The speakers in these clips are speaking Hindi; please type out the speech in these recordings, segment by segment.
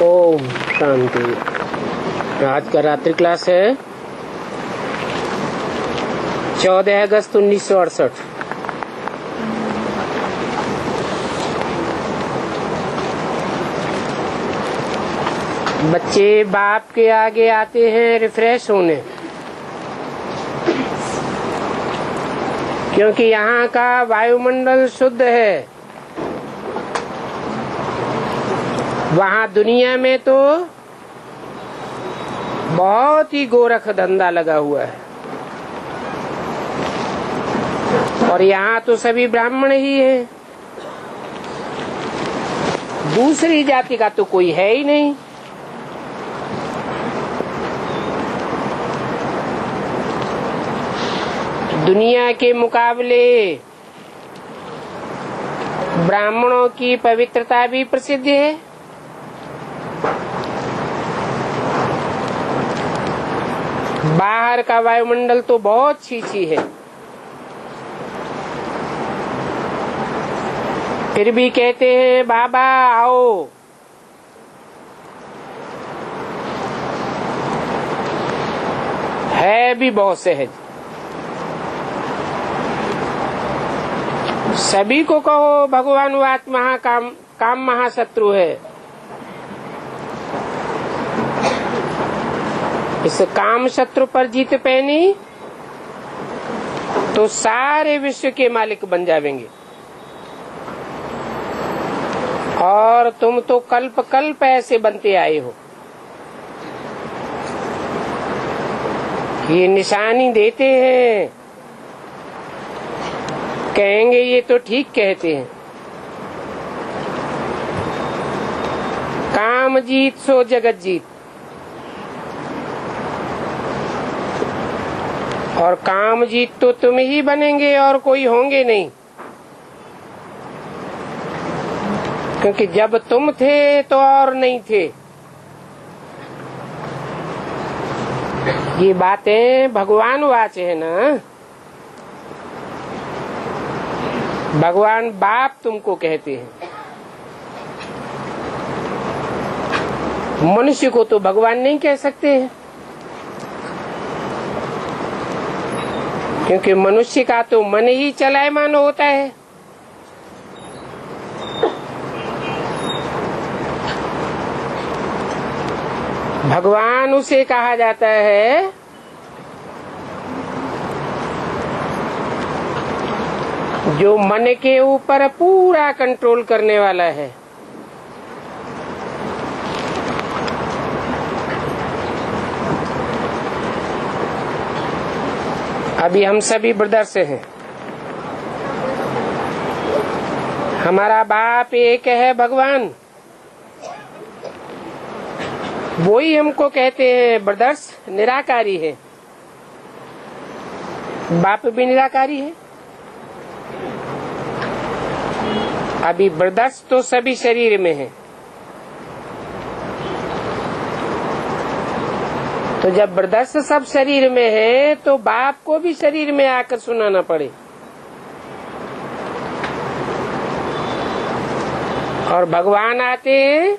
ओम शांति। आज का रात्रि क्लास है 14 अगस्त 1968। बच्चे बाप के आगे आते हैं रिफ्रेश होने, क्योंकि यहाँ का वायुमंडल शुद्ध है। वहाँ दुनिया में तो बहुत ही गोरख धंधा लगा हुआ है, और यहाँ तो सभी ब्राह्मण ही हैं। दूसरी जाति का तो कोई है ही नहीं। दुनिया के मुकाबले ब्राह्मणों की पवित्रता भी प्रसिद्ध है। बाहर का वायुमंडल तो बहुत छीछी है, फिर भी कहते हैं बाबा आओ। है भी बहुत सहज। सभी को कहो भगवान वात काम महाशत्रु है। इस काम शत्रु पर जीत पैनी तो सारे विश्व के मालिक बन जाएंगे। और तुम तो कल्प कल्प ऐसे बनते आए हो। ये निशानी देते हैं, कहेंगे ये तो ठीक कहते हैं। काम जीत सो जगत जीत। और काम जीत तो तुम ही बनेंगे और कोई होंगे नहीं, क्योंकि जब तुम थे तो और नहीं थे। ये बातें भगवान वाच है ना। भगवान बाप तुमको कहते हैं। मनुष्य को तो भगवान नहीं कह सकते हैं, क्योंकि मनुष्य का तो मन ही चलायमान होता है। भगवान उसे कहा जाता है जो मन के ऊपर पूरा कंट्रोल करने वाला है। अभी हम सभी ब्रदर्स हैं। हमारा बाप एक है भगवान। वो ही हमको कहते हैं ब्रदर्स निराकारी है। बाप भी निराकारी है। अभी ब्रदर्स तो सभी शरीर में है। तो जब ब्रदर्स सब शरीर में है तो बाप को भी शरीर में आकर सुनाना पड़े। और भगवान आते हैं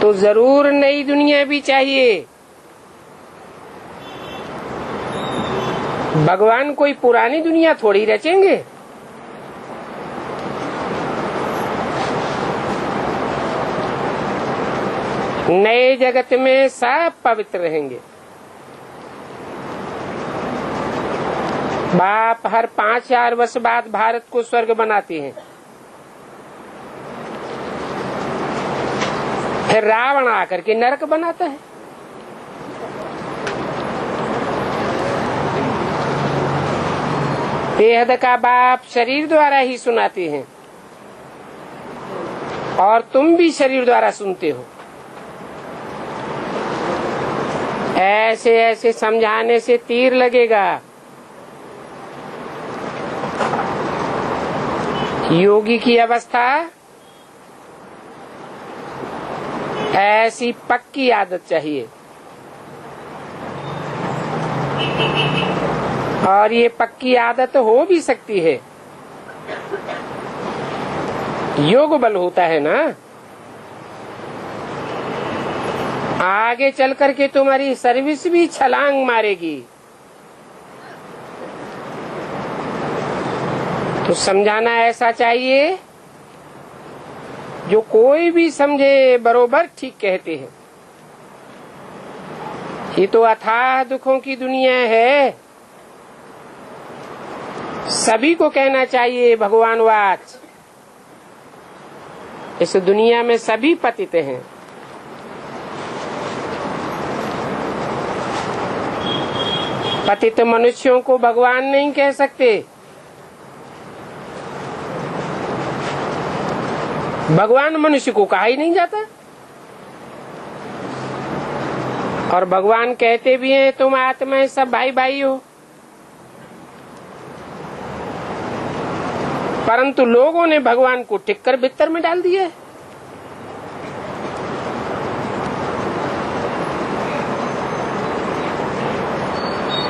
तो जरूर नई दुनिया भी चाहिए। भगवान कोई पुरानी दुनिया थोड़ी रचेंगे। नए जगत में सब पवित्र रहेंगे। बाप हर 5,000 वर्ष बाद भारत को स्वर्ग बनाते हैं। फिर रावण आकर के नरक बनाता है। बेहद का बाप शरीर द्वारा ही सुनाते हैं, और तुम भी शरीर द्वारा सुनते हो। ऐसे ऐसे समझाने से तीर लगेगा। योगी की अवस्था ऐसी पक्की आदत चाहिए, और ये पक्की आदत हो भी सकती है। योग बल होता है ना, आगे चल करके तुम्हारी सर्विस भी छलांग मारेगी। तो समझाना ऐसा चाहिए जो कोई भी समझे बरोबर ठीक कहते हैं। ये तो अथाह दुखों की दुनिया है। सभी को कहना चाहिए भगवान वाच। इस दुनिया में सभी पतित हैं। पतित मनुष्यों को भगवान नहीं कह सकते। भगवान मनुष्य को कहा ही नहीं जाता। और भगवान कहते भी हैं तुम आत्माएं सब भाई भाई हो। परंतु लोगों ने भगवान को टिक्कर बित्तर में डाल दिया।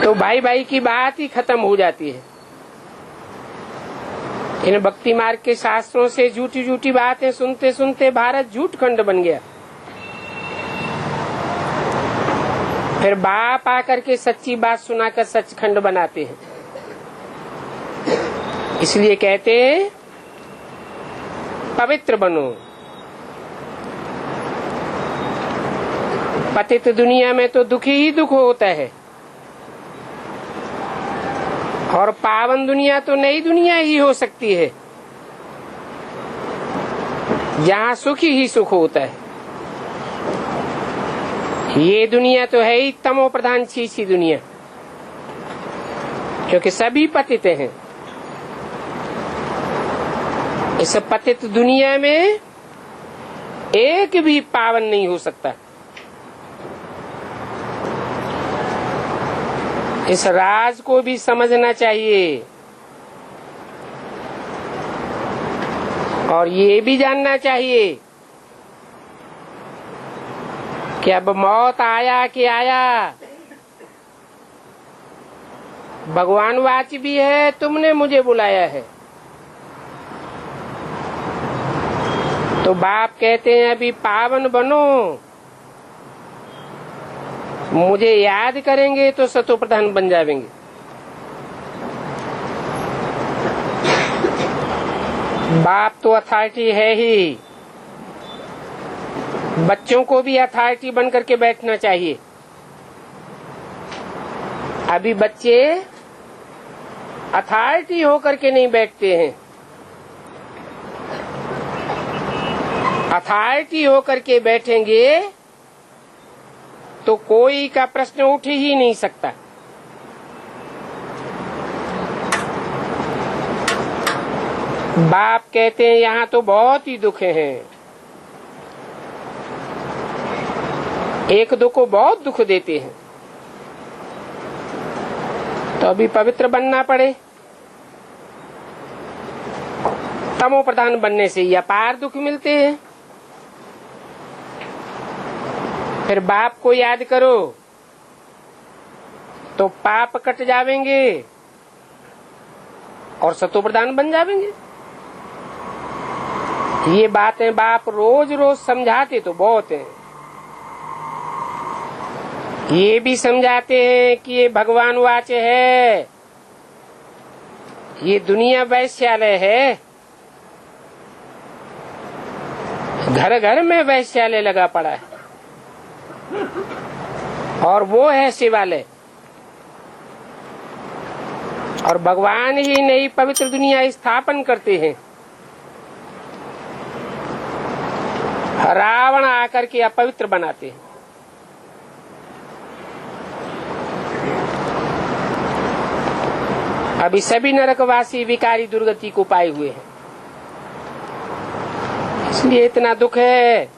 तो भाई भाई की बात ही खत्म हो जाती है। इन भक्ति मार्ग के शास्त्रों से झूठी झूठी बातें सुनते सुनते भारत झूठ खंड बन गया। फिर बाप आकर के सच्ची बात सुनाकर सचखंड बनाते हैं। इसलिए कहते हैं पवित्र बनो। पतित दुनिया में तो दुखी ही दुख होता है, और पावन दुनिया तो नई दुनिया ही हो सकती है जहाँ सुख ही सुख होता है। ये दुनिया तो है ही तमो प्रधान छी दुनिया, क्योंकि सभी पतित हैं। इस पतित दुनिया में एक भी पावन नहीं हो सकता। इस राज को भी समझना चाहिए और ये भी जानना चाहिए कि अब मौत आया कि आया। भगवान वाच भी है, तुमने मुझे बुलाया है। तो बाप कहते हैं अभी पावन बनो। मुझे याद करेंगे तो सतो प्रधान बन जाएंगे। बाप तो अथॉरिटी है ही। बच्चों को भी अथॉरिटी बन करके बैठना चाहिए। अभी बच्चे अथॉरिटी होकर के नहीं बैठते हैं। अथॉरिटी होकर के बैठेंगे तो कोई का प्रश्न उठ ही नहीं सकता। बाप कहते हैं यहाँ तो बहुत ही दुख हैं। एक दो को बहुत दुख देते हैं, तो अभी पवित्र बनना पड़े। तमो प्रधान बनने से ही अपार दुख मिलते हैं। फिर बाप को याद करो तो पाप कट जावेंगे और सतो प्रधान बन जावेंगे। ये बातें बाप रोज रोज समझाते तो बहुत हैं। ये भी समझाते हैं कि ये भगवान वाच है, ये दुनिया वैश्यालय है। घर घर में वैश्यालय लगा पड़ा है और वो है शिवालय। और भगवान ही नई पवित्र दुनिया स्थापन करते हैं। रावण आकर के अपवित्र बनाते हैं। अभी सभी नरकवासी विकारी दुर्गति को पाए हुए हैं, इसलिए इतना दुख है।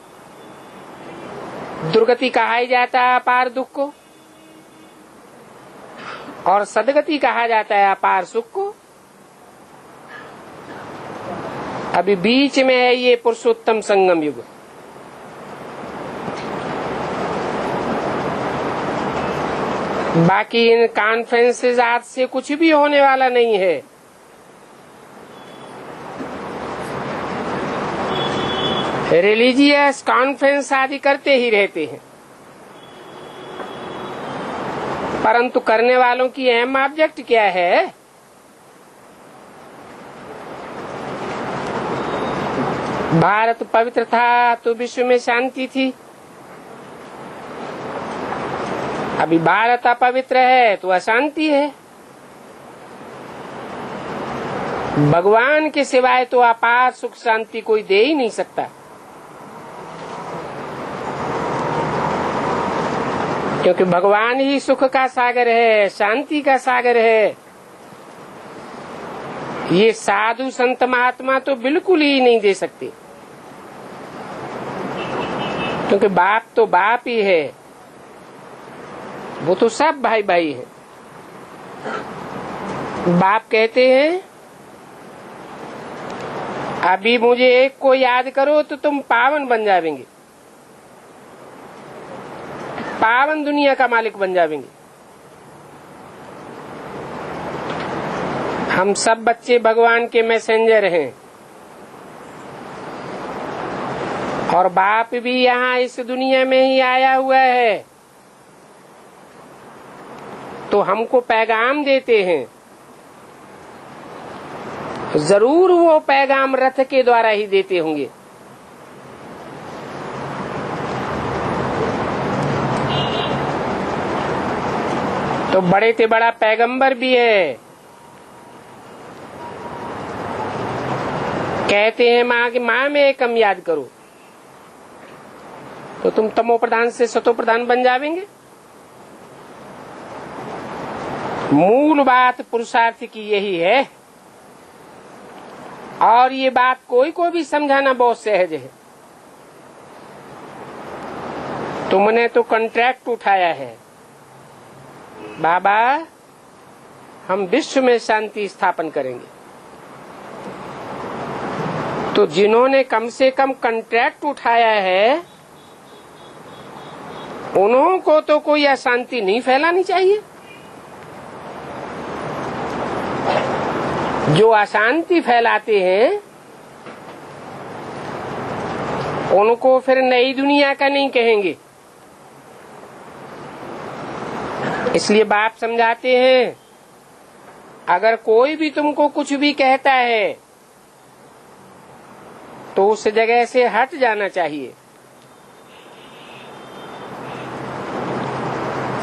दुर्गति कहा ही जाता है अपार दुख को, और सदगति कहा जाता है अपार सुख को। अभी बीच में है ये पुरुषोत्तम संगम युग। बाकी इन कॉन्फ्रेंसेस आज से कुछ भी होने वाला नहीं है। रिलीजियस कॉन्फ्रेंस आदि करते ही रहते हैं। परंतु करने वालों की अहम ऑब्जेक्ट क्या है? भारत पवित्र था तो विश्व में शांति थी। अभी भारत अपवित्र है तो अशांति है। भगवान के सिवाय तो अपार सुख शांति कोई दे ही नहीं सकता, क्योंकि भगवान ही सुख का सागर है, शांति का सागर है। ये साधु संत महात्मा तो बिल्कुल ही नहीं दे सकते, क्योंकि बाप तो बाप ही है, वो तो सब भाई भाई है। बाप कहते हैं अभी मुझे एक को याद करो तो तुम पावन बन जाएंगे, पावन दुनिया का मालिक बन जाएंगे। हम सब बच्चे भगवान के मैसेंजर हैं और बाप भी यहाँ इस दुनिया में ही आया हुआ है, तो हमको पैगाम देते हैं। जरूर वो पैगाम रथ के द्वारा ही देते होंगे। तो बड़े से बड़ा पैगंबर भी है। कहते हैं माँ की माँ में एकम याद करो तो तुम तमो प्रधान से सतो प्रधान बन जावेंगे। मूल बात पुरुषार्थ की यही है और ये बात कोई को भी समझाना बहुत सहज है। तुमने तो कॉन्ट्रैक्ट उठाया है, बाबा हम विश्व में शांति स्थापन करेंगे। तो जिन्होंने कम से कम कॉन्ट्रैक्ट उठाया है उन्हों को तो कोई अशांति नहीं फैलानी चाहिए। जो अशांति फैलाते हैं उनको फिर नई दुनिया का नहीं कहेंगे। इसलिए बाप समझाते हैं अगर कोई भी तुमको कुछ भी कहता है तो उस जगह से हट जाना चाहिए,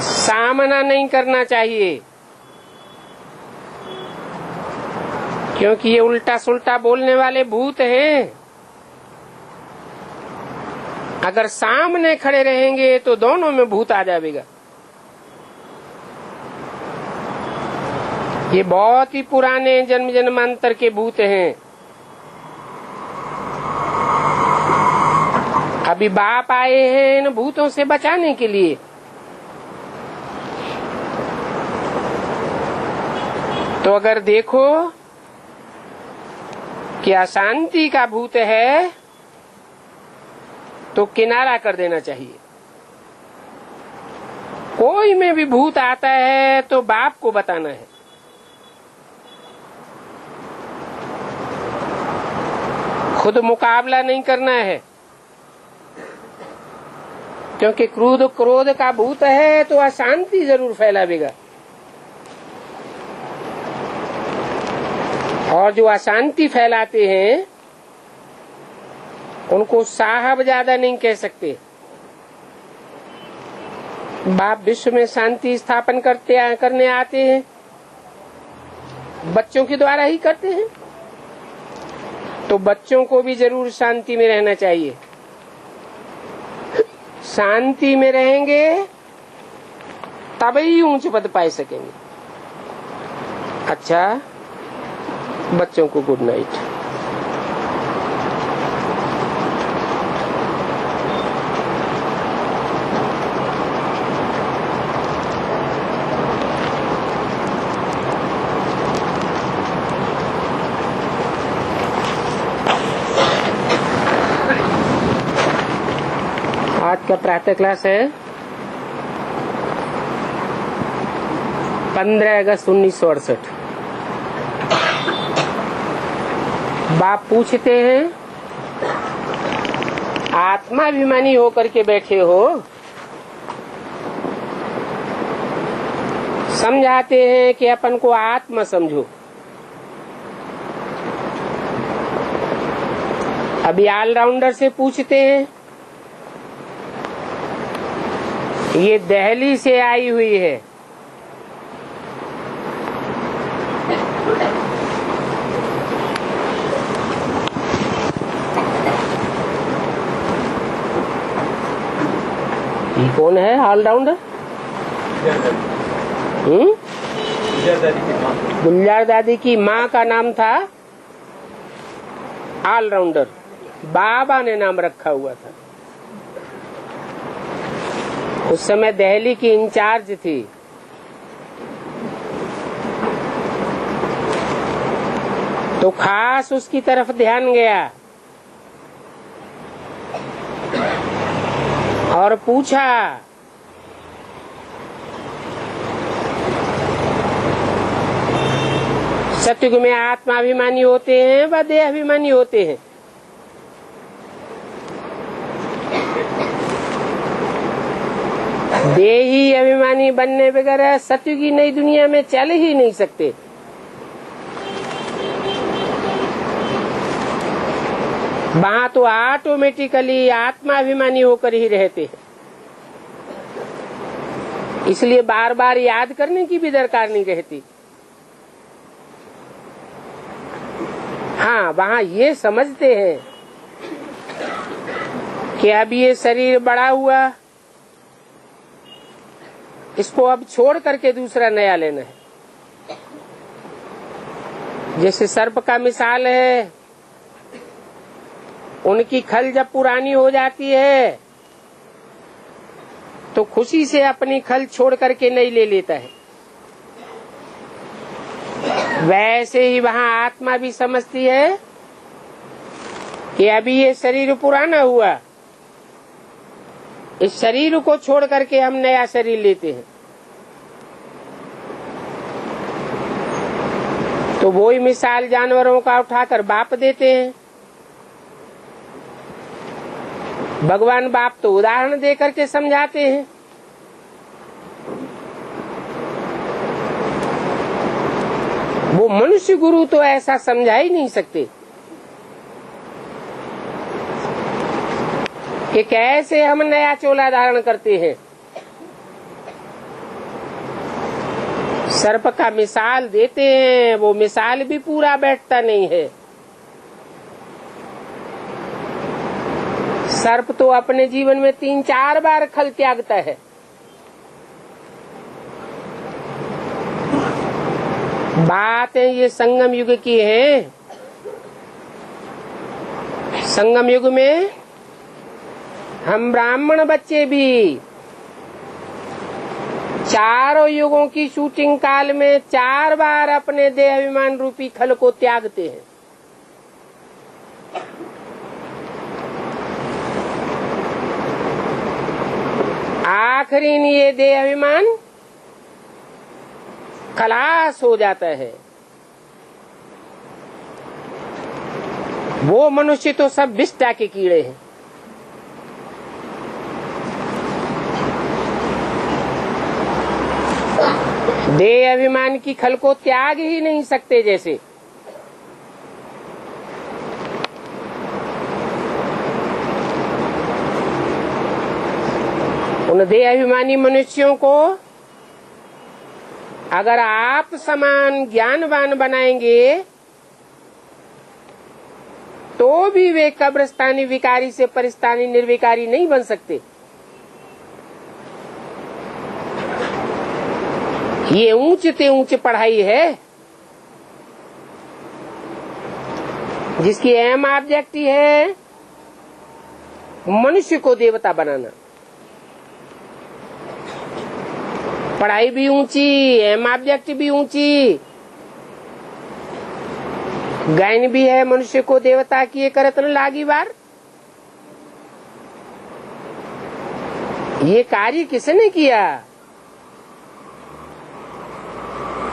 सामना नहीं करना चाहिए, क्योंकि ये उल्टा सुल्टा बोलने वाले भूत हैं। अगर सामने खड़े रहेंगे तो दोनों में भूत आ जाएगा। ये बहुत ही पुराने जन्म जन्मांतर के भूत हैं। अभी बाप आए हैं इन भूतों से बचाने के लिए। तो अगर देखो कि अशांति का भूत है तो किनारा कर देना चाहिए। कोई में भी भूत आता है तो बाप को बताना है। खुद मुकाबला नहीं करना है, क्योंकि क्रोध का भूत है तो अशांति जरूर फैलावेगा। और जो अशांति फैलाते हैं उनको साहब ज्यादा नहीं कह सकते। बाप विश्व में शांति स्थापन करने आते हैं, बच्चों के द्वारा ही करते हैं, तो बच्चों को भी जरूर शांति में रहना चाहिए। शांति में रहेंगे तभी ऊंच पद पाए सकेंगे। अच्छा, बच्चों को गुड नाइट। आज का प्रातः क्लास है 15 अगस्त 1968। बाप पूछते हैं आत्माभिमानी होकर के बैठे हो समझाते हैं कि अपन को आत्मा समझो। अभी ऑलराउंडर से पूछते हैं, ये दिल्ली से आई हुई है, ये कौन है ऑलराउंडर? गुलजार दादी की माँ का नाम था ऑलराउंडर, बाबा ने नाम रखा हुआ था। उस समय दिल्ली की इंचार्ज थी। तो खास उसकी तरफ ध्यान गया और पूछा, सत्युग में आत्माभिमानी होते हैं व देह अभिमानी होते हैं? देही अभिमानी बनने बगैर सत्युग की नई दुनिया में चल ही नहीं सकते। वहां तो ऑटोमेटिकली आत्माभिमानी होकर ही रहते हैं, इसलिए बार बार याद करने की भी दरकार नहीं रहती। हाँ, वहां ये समझते हैं कि अब ये शरीर बड़ा हुआ, इसको अब छोड़ करके दूसरा नया लेना है। जैसे सर्प का मिसाल है, उनकी खल जब पुरानी हो जाती है तो खुशी से अपनी खल छोड़ करके नहीं ले लेता है। वैसे ही वहाँ आत्मा भी समझती है कि अभी ये शरीर पुराना हुआ, इस शरीर को छोड़ करके हम नया शरीर लेते हैं। तो वही मिसाल जानवरों का उठाकर बाप देते हैं। भगवान बाप तो उदाहरण दे करके समझाते हैं। वो मनुष्य गुरु तो ऐसा समझा ही नहीं सकते कि कैसे हम नया चोला धारण करते हैं। सर्प का मिसाल देते हैं, वो मिसाल भी पूरा बैठता नहीं है। सर्प तो अपने जीवन में 3-4 बार खल त्यागता है। बातें ये संगम युग की है। संगम युग में हम ब्राह्मण बच्चे भी चारों युगों की शूटिंग काल में 4 बार अपने देह अभिमान रूपी खल को त्यागते हैं। आखिरी ये देह अभिमान खलास हो जाता है। वो मनुष्य तो सब विष्टा के कीड़े हैं। देह अभिमान की खल को त्याग ही नहीं सकते। जैसे उन देह अभिमानी मनुष्यों को अगर आप समान ज्ञानवान बनाएंगे तो भी वे कब्रस्तानी विकारी से परिस्तानी निर्विकारी नहीं बन सकते। ये ऊंचते ऊंच पढ़ाई है जिसकी अहम ऑब्जेक्ट है मनुष्य को देवता बनाना। पढ़ाई भी ऊंची, अहम ऑब्जेक्ट भी ऊंची, गायन भी है मनुष्य को देवता किए करत न लागी बार। ये कार्य किसने किया?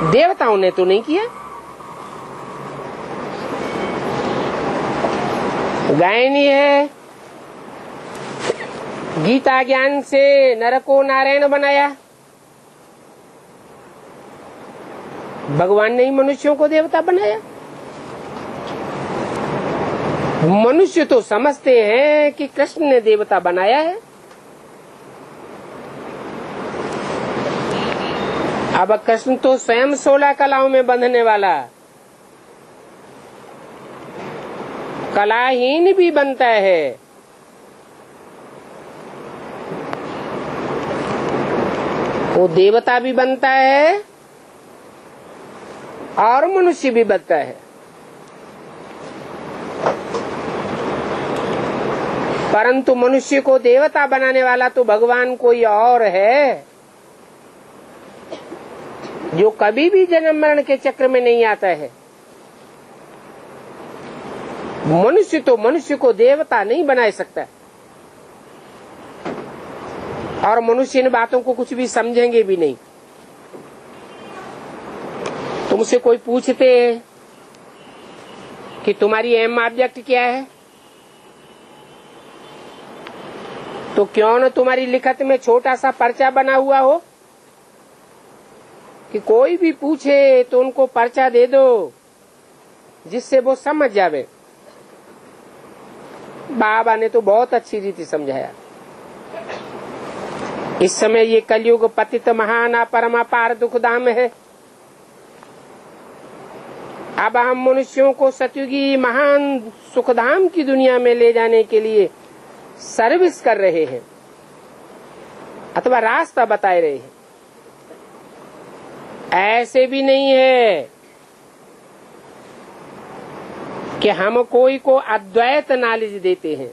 देवताओं ने तो नहीं किया। गायनी है, गीता ज्ञान से नर को नारायण बनाया, भगवान ने ही मनुष्यों को देवता बनाया। मनुष्य तो समझते हैं कि कृष्ण ने देवता बनाया है। अब कृष्ण तो स्वयं 16 कलाओं में बंधने वाला, कलाहीन भी बनता है। वो देवता भी बनता है और मनुष्य भी बनता है। परंतु मनुष्य को देवता बनाने वाला तो भगवान कोई और है, जो कभी भी जन्म मरण के चक्र में नहीं आता है। मनुष्य तो मनुष्य को देवता नहीं बना सकता, और मनुष्य इन बातों को कुछ भी समझेंगे भी नहीं। तुमसे कोई पूछते कि तुम्हारी एम ऑब्जेक्ट क्या है, तो क्यों न तुम्हारी लिखत में छोटा सा पर्चा बना हुआ हो कि कोई भी पूछे तो उनको पर्चा दे दो, जिससे वो समझ जावे। बाबा ने तो बहुत अच्छी रीति समझाया। इस समय ये कलयुग पतित महान परमापार दुखधाम है। अब हम मनुष्यों को सतयुगी महान सुखधाम की दुनिया में ले जाने के लिए सर्विस कर रहे हैं, अथवा रास्ता बताए रहे हैं। ऐसे भी नहीं है कि हम कोई को अद्वैत नॉलेज देते हैं।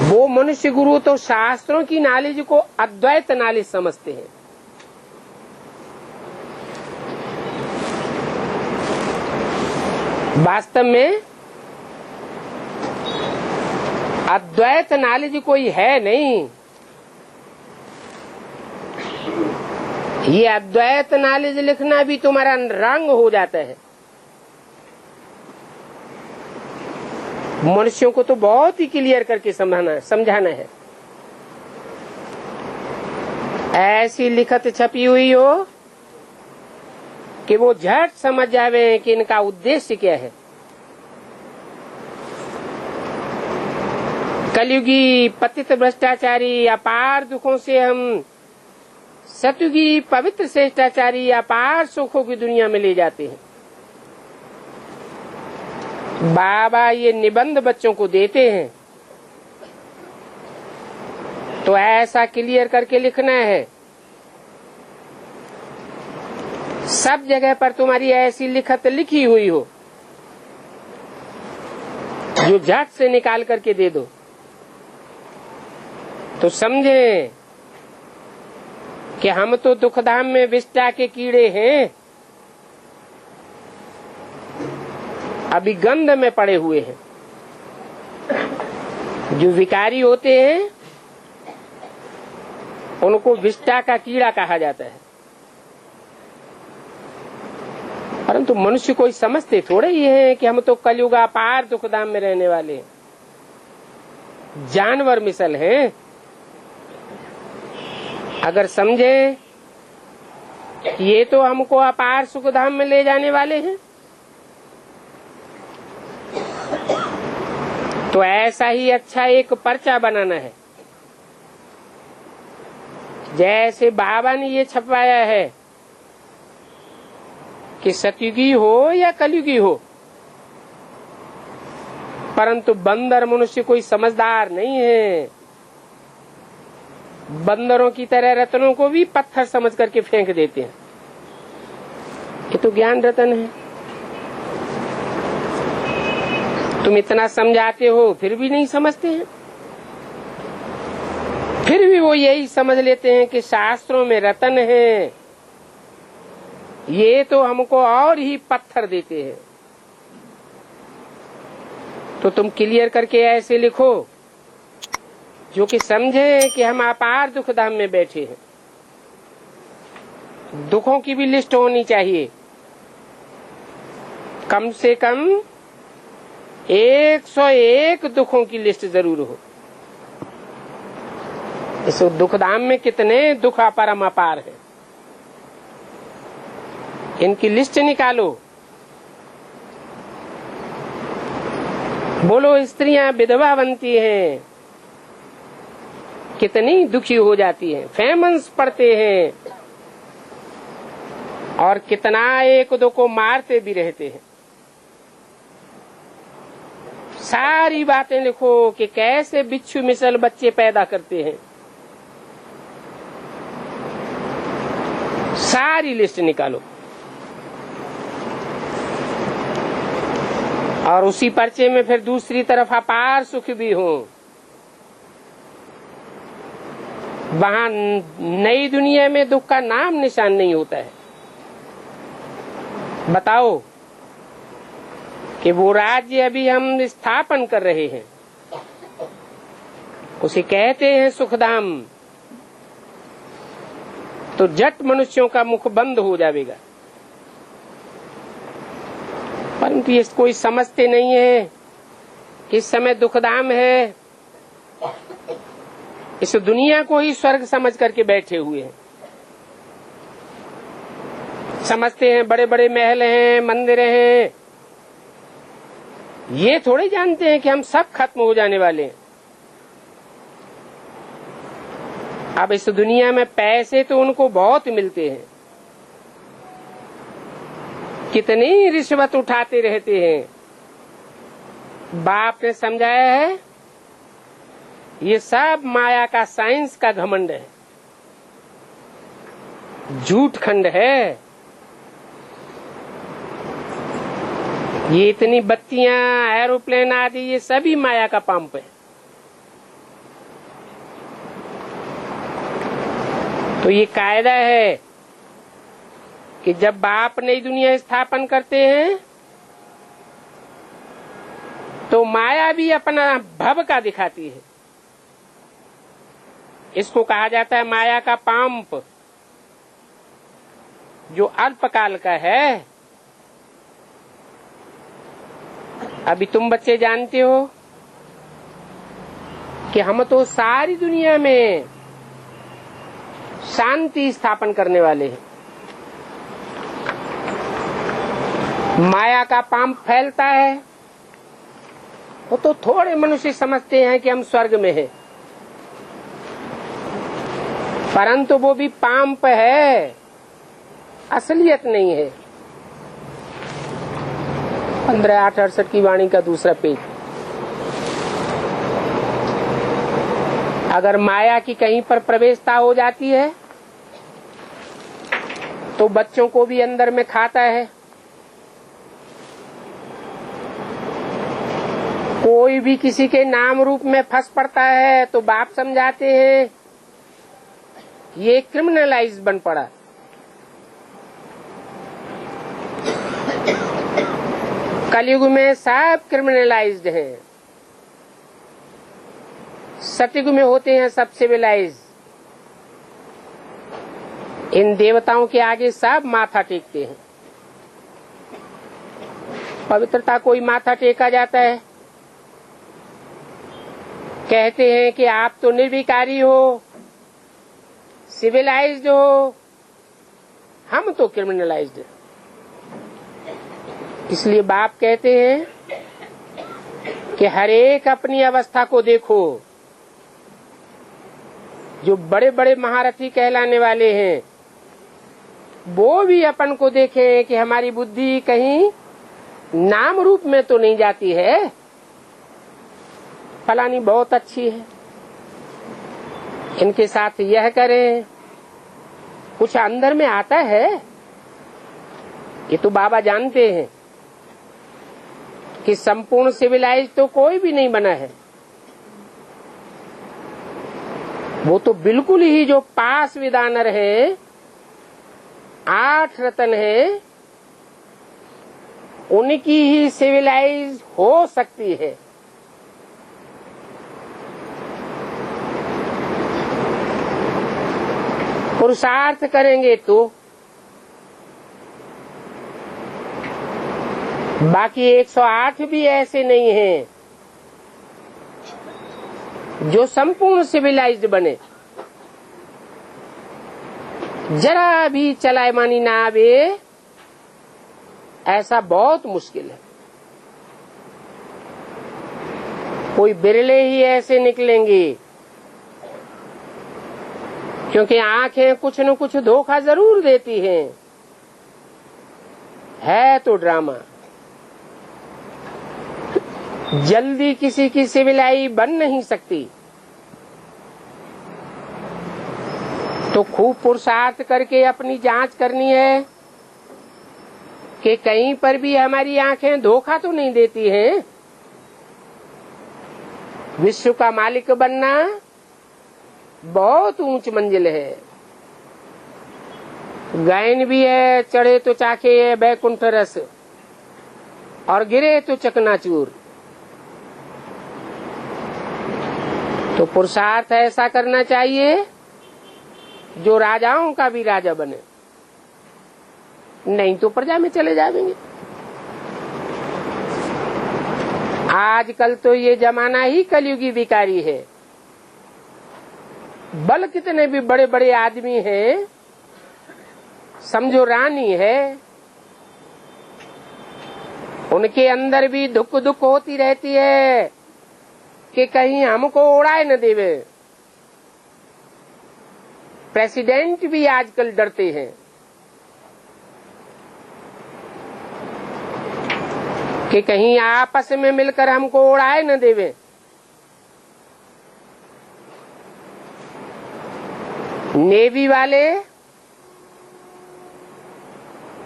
वो मनुष्य गुरु तो शास्त्रों की नॉलेज को अद्वैत नॉलेज समझते हैं। वास्तव में अद्वैत नॉलेज कोई है नहीं। ये अद्वैत नॉलेज लिखना भी तुम्हारा रंग हो जाता है। मनुष्यों को तो बहुत ही क्लियर करके समझाना है। ऐसी लिखत छपी हुई हो कि वो झट समझ जावे कि इनका उद्देश्य क्या है। कलयुगी पतित भ्रष्टाचारी अपार दुखों से हम सतयुगी पवित्र श्रेष्ठाचारी अपार सुखों की दुनिया में ले जाते हैं। बाबा ये निबंध बच्चों को देते हैं तो ऐसा क्लियर करके लिखना है। सब जगह पर तुम्हारी ऐसी लिखत लिखी हुई हो जो झट से निकाल करके दे दो, तो समझे कि हम तो दुखधाम में विष्टा के कीड़े हैं, अभी गंध में पड़े हुए हैं। जो विकारी होते हैं उनको विष्टा का कीड़ा कहा जाता है। परंतु मनुष्य कोई समझते थोड़े ही है कि हम तो कलयुग अपार दुखधाम में रहने वाले हैं, जानवर मिसल हैं। अगर समझे ये तो हमको अपार सुखधाम में ले जाने वाले हैं, तो ऐसा ही अच्छा एक पर्चा बनाना है। जैसे बाबा ने ये छपवाया है कि सतयुगी हो या कलयुगी हो, परंतु बंदर मनुष्य कोई समझदार नहीं है। बंदरों की तरह रत्नों को भी पत्थर समझ करके फेंक देते हैं। ये तो ज्ञान रत्न है। तुम इतना समझाते हो फिर भी नहीं समझते हैं। फिर भी वो यही समझ लेते हैं कि शास्त्रों में रत्न है, ये तो हमको और ही पत्थर देते हैं। तो तुम क्लियर करके ऐसे लिखो जो कि समझे कि हम अपार दुखधाम में बैठे हैं। दुखों की भी लिस्ट होनी चाहिए, कम से कम 101 दुखों की लिस्ट जरूर हो। इस दुखधाम में कितने दुख अपरम अपार है, इनकी लिस्ट निकालो। बोलो, स्त्रियां विधवा बनती हैं, कितनी दुखी हो जाती हैं, फेमस पड़ते हैं, और कितना एक दो को मारते भी रहते हैं। सारी बातें लिखो कि कैसे बिच्छू मिसल बच्चे पैदा करते हैं, सारी लिस्ट निकालो। और उसी पर्चे में फिर दूसरी तरफ अपार सुख भी हो। वहां नई दुनिया में दुख का नाम निशान नहीं होता है। बताओ कि वो राज्य अभी हम स्थापन कर रहे हैं, उसे कहते हैं सुखधाम, तो जट मनुष्यों का मुख बंद हो जाएगा। परंतु ये कोई समझते नहीं है कि इस समय दुखधाम है, इस दुनिया को ही स्वर्ग समझ करके बैठे हुए हैं। समझते हैं बड़े बड़े महल हैं, मंदिर हैं, ये थोड़े जानते हैं कि हम सब खत्म हो जाने वाले हैं। अब इस दुनिया में पैसे तो उनको बहुत मिलते हैं, कितनी रिश्वत उठाते रहते हैं। बाप ने समझाया है ये सब माया का, साइंस का घमंड है, झूठ खंड है। ये इतनी बत्तियां, एरोप्लेन आदि, ये सभी माया का पंप है। तो ये कायदा है कि जब बाप नई दुनिया स्थापन करते हैं तो माया भी अपना भव का दिखाती है। इसको कहा जाता है माया का पंप, जो अल्पकाल का है। अभी तुम बच्चे जानते हो कि हम तो सारी दुनिया में शांति स्थापन करने वाले हैं। माया का पंप फैलता है, वो तो थोड़े मनुष्य समझते हैं कि हम स्वर्ग में हैं, परंतु वो भी पंप है, असलियत नहीं है। 15/8/68 की वाणी का दूसरा पेज। अगर माया की कहीं पर प्रवेशता हो जाती है तो बच्चों को भी अंदर में खाता है। कोई भी किसी के नाम रूप में फंस पड़ता है तो बाप समझाते हैं ये क्रिमिनलाइज बन पड़ा। कलयुग में सब क्रिमिनलाइज्ड हैं, सतयुग में होते हैं सब सिविलाइज। इन देवताओं के आगे सब माथा टेकते हैं। पवित्रता कोई माथा टेका जाता है, कहते हैं कि आप तो निर्विकारी हो, सिविलाइज्ड हो, हम तो क्रिमिनलाइज्ड हैं। इसलिए बाप कहते हैं कि हर एक अपनी अवस्था को देखो। जो बड़े बड़े महारथी कहलाने वाले हैं वो भी अपन को देखें कि हमारी बुद्धि कहीं नाम रूप में तो नहीं जाती है। फलानी बहुत अच्छी है, इनके साथ यह करें, कुछ अंदर में आता है। ये तो बाबा जानते हैं कि संपूर्ण सिविलाइज तो कोई भी नहीं बना है। वो तो बिल्कुल ही जो पास विदानर है, 8 रतन है, उनकी ही सिविलाइज हो सकती है। पुरुषार्थ करेंगे तो। बाकी 108 भी ऐसे नहीं हैं जो संपूर्ण सिविलाइज्ड बने। जरा भी चलायमानी ना आवे, ऐसा बहुत मुश्किल है। कोई बिरले ही ऐसे निकलेंगे, क्योंकि आंखें कुछ न कुछ धोखा जरूर देती हैं। है तो ड्रामा। जल्दी किसी की सिविलाई बन नहीं सकती, तो खूब पुरुषार्थ करके अपनी जांच करनी है कि कहीं पर भी हमारी आंखें धोखा तो नहीं देती हैं। विश्व का मालिक बनना बहुत ऊंच मंजिल है। गायन भी है, चढ़े तो चाखे है बैकुंठ रस, और गिरे तो चकनाचूर। तो पुरुषार्थ ऐसा करना चाहिए जो राजाओं का भी राजा बने, नहीं तो प्रजा में चले जाएंगे। आजकल तो ये जमाना ही कलयुगी विकारी है। बल कितने भी बड़े बड़े आदमी हैं, समझो रानी है, उनके अंदर भी दुख दुख होती रहती है कि कहीं हमको उड़ाए न देवे। प्रेसिडेंट भी आजकल डरते हैं कि कहीं आपस में मिलकर हमको उड़ाए न देवे। नेवी वाले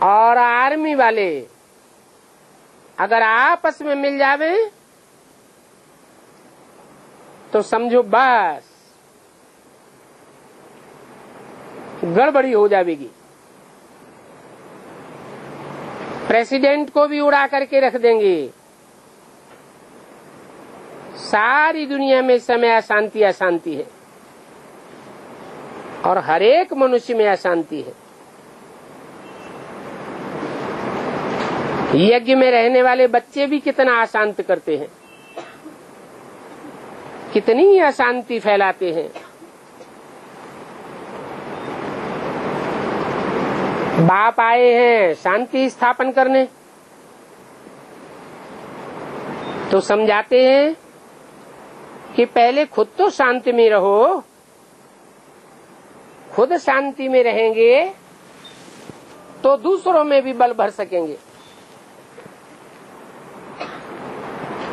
और आर्मी वाले अगर आपस में मिल जावे तो समझो बस गड़बड़ी हो जाएगी। प्रेसिडेंट को भी उड़ा करके रख देंगे। सारी दुनिया में इस समय अशांति अशांति है, और हर एक मनुष्य में अशांति है। यज्ञ में रहने वाले बच्चे भी कितना अशांत करते हैं, कितनी अशांति फैलाते हैं। बाप आए हैं शांति स्थापन करने, तो समझाते हैं कि पहले खुद तो शांति में रहो, खुद शांति में रहेंगे तो दूसरों में भी बल भर सकेंगे।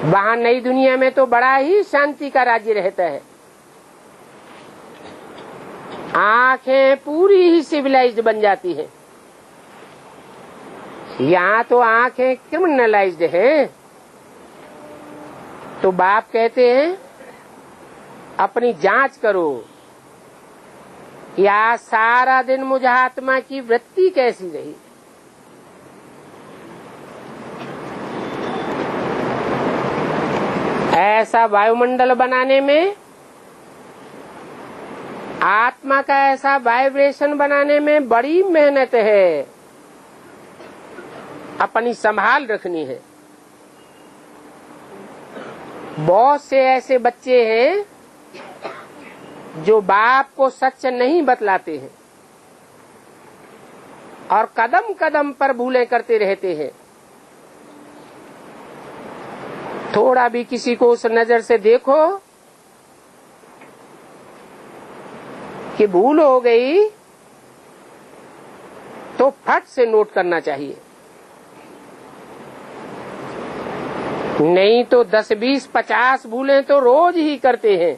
वहां नई दुनिया में तो बड़ा ही शांति का राज्य रहता है। आंखें पूरी ही सिविलाइज्ड बन जाती हैं। यहाँ तो आंखें क्रिमिनलाइज्ड हैं। तो बाप कहते हैं अपनी जांच करो, या सारा दिन मुझ आत्मा की वृत्ति कैसी रही। ऐसा वायुमंडल बनाने में, आत्मा का ऐसा वाइब्रेशन बनाने में बड़ी मेहनत है, अपनी संभाल रखनी है। बहुत से ऐसे बच्चे हैं जो बाप को सच नहीं बतलाते हैं और कदम कदम पर भूलें करते रहते हैं। थोड़ा भी किसी को उस नजर से देखो कि भूल हो गई तो फट से नोट करना चाहिए, नहीं तो 10, 20, 50 भूलें तो रोज ही करते हैं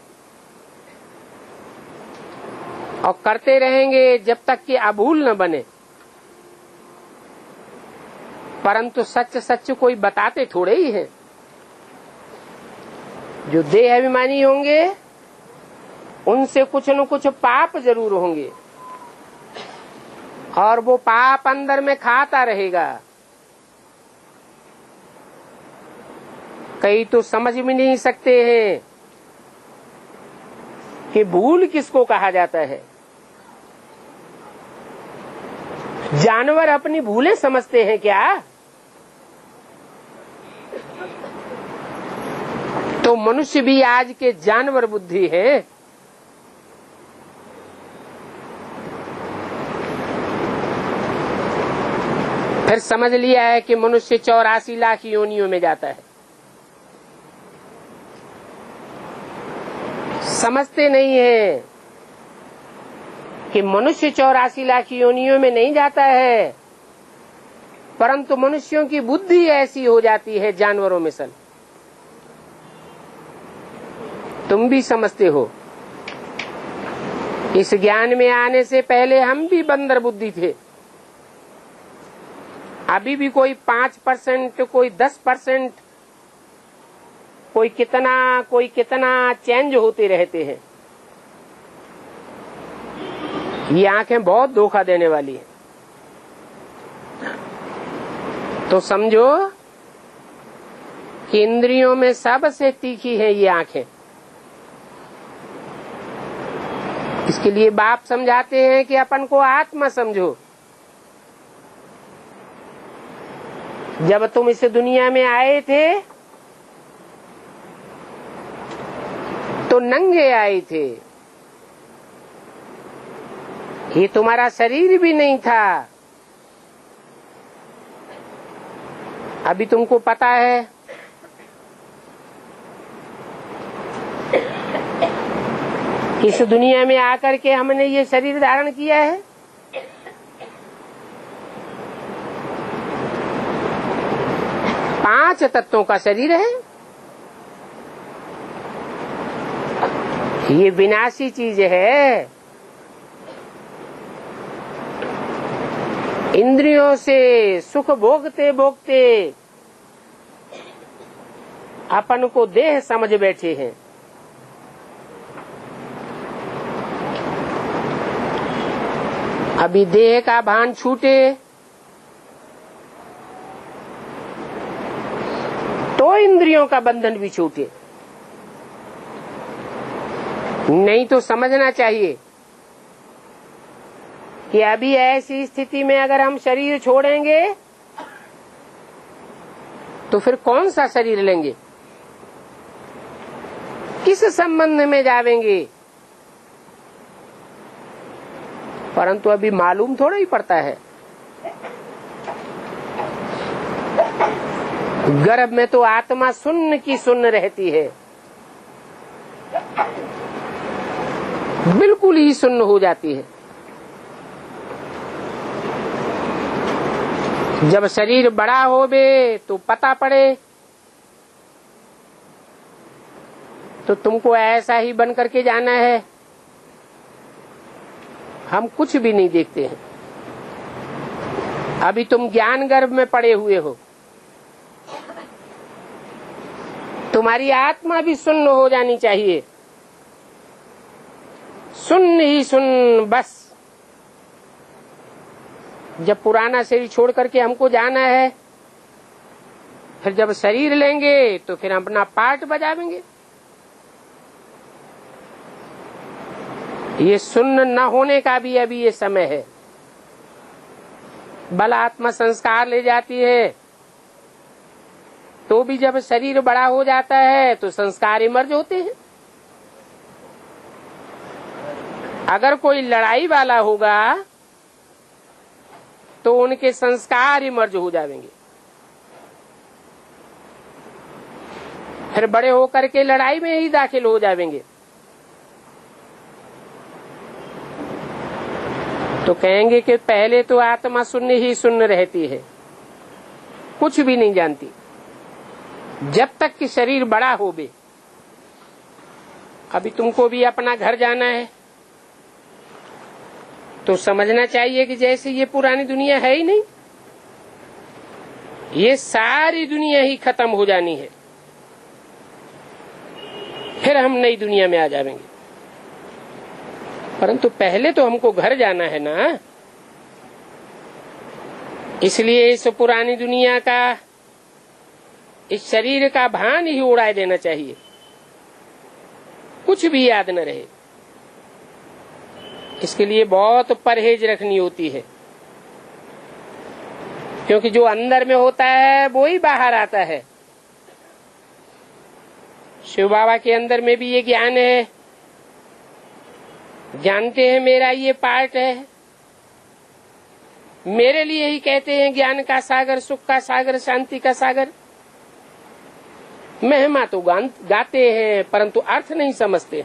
और करते रहेंगे जब तक कि अभूल न बने। परंतु सच सच कोई बताते थोड़े ही हैं। जो देह अभिमानी होंगे उनसे कुछ न कुछ पाप जरूर होंगे और वो पाप अंदर में खाता रहेगा। कई तो समझ भी नहीं सकते हैं कि भूल किसको कहा जाता है। जानवर अपनी भूलें समझते हैं क्या? तो मनुष्य भी आज के जानवर बुद्धि है। फिर समझ लिया है कि मनुष्य 84 लाख योनियों में जाता है। समझते नहीं है कि मनुष्य 84 लाख योनियों में नहीं जाता है, परंतु मनुष्यों की बुद्धि ऐसी हो जाती है जानवरों में सल। तुम भी समझते हो, इस ज्ञान में आने से पहले हम भी बंदर बुद्धि थे। अभी भी कोई 5%, कोई 10%, कोई कितना चेंज होते रहते हैं। ये आंखें बहुत धोखा देने वाली है। तो समझो कि इंद्रियों में सबसे तीखी है ये आंखें। इसके लिए बाप समझाते हैं कि अपन को आत्मा समझो। जब तुम इस दुनिया में आए थे तो नंगे आए थे। ये तुम्हारा शरीर भी नहीं था। अभी तुमको पता है इस दुनिया में आकर के हमने ये शरीर धारण किया है। पांच तत्वों का शरीर है। ये विनाशी चीज है। इंद्रियों से सुख भोगते भोगते अपन को देह समझ बैठे हैं। अभी देह का भान छूटे तो इंद्रियों का बंधन भी छूटे। नहीं तो समझना चाहिए कि अभी ऐसी स्थिति में अगर हम शरीर छोड़ेंगे तो फिर कौन सा शरीर लेंगे, किस संबंध में जावेंगे। परंतु अभी मालूम थोड़ा ही पड़ता है। गर्भ में तो आत्मा सुन्न की सुन्न रहती है, बिल्कुल ही सुन्न हो जाती है। जब शरीर बड़ा होवे तो पता पड़े तो तुमको ऐसा ही बन करके जाना है। हम कुछ भी नहीं देखते हैं। अभी तुम ज्ञान गर्भ में पड़े हुए हो। तुम्हारी आत्मा भी सुन्न हो जानी चाहिए। सुन्न ही सुन्न बस। जब पुराना शरीर छोड़ करके हमको जाना है, फिर जब शरीर लेंगे तो फिर अपना पार्ट बजावेंगे। ये सुन्न न होने का भी अभी ये समय है। बल आत्मा संस्कार ले जाती है तो भी जब शरीर बड़ा हो जाता है तो संस्कार इमर्ज होते हैं। अगर कोई लड़ाई वाला होगा तो उनके संस्कार इमर्ज हो जाएंगे। फिर बड़े होकर के लड़ाई में ही दाखिल हो जाएंगे। तो कहेंगे कि पहले तो आत्मा सुन्न ही सुन्न रहती है, कुछ भी नहीं जानती। जब तक कि शरीर बड़ा होवे। अभी तुमको भी अपना घर जाना है तो समझना चाहिए कि जैसे ये पुरानी दुनिया है ही नहीं, ये सारी दुनिया ही खत्म हो जानी है। फिर हम नई दुनिया में आ जाएंगे। परंतु पहले तो हमको घर जाना है ना। इसलिए इस पुरानी दुनिया का, इस शरीर का भान ही उड़ा देना चाहिए, कुछ भी याद न रहे। इसके लिए बहुत परहेज रखनी होती है, क्योंकि जो अंदर में होता है वो ही बाहर आता है। शिव बाबा के अंदर में भी ये ज्ञान है, जानते हैं मेरा ये पार्ट है। मेरे लिए ही कहते हैं ज्ञान का सागर, सुख का सागर, शांति का सागर। महिमा तो गाते हैं परंतु अर्थ नहीं समझते।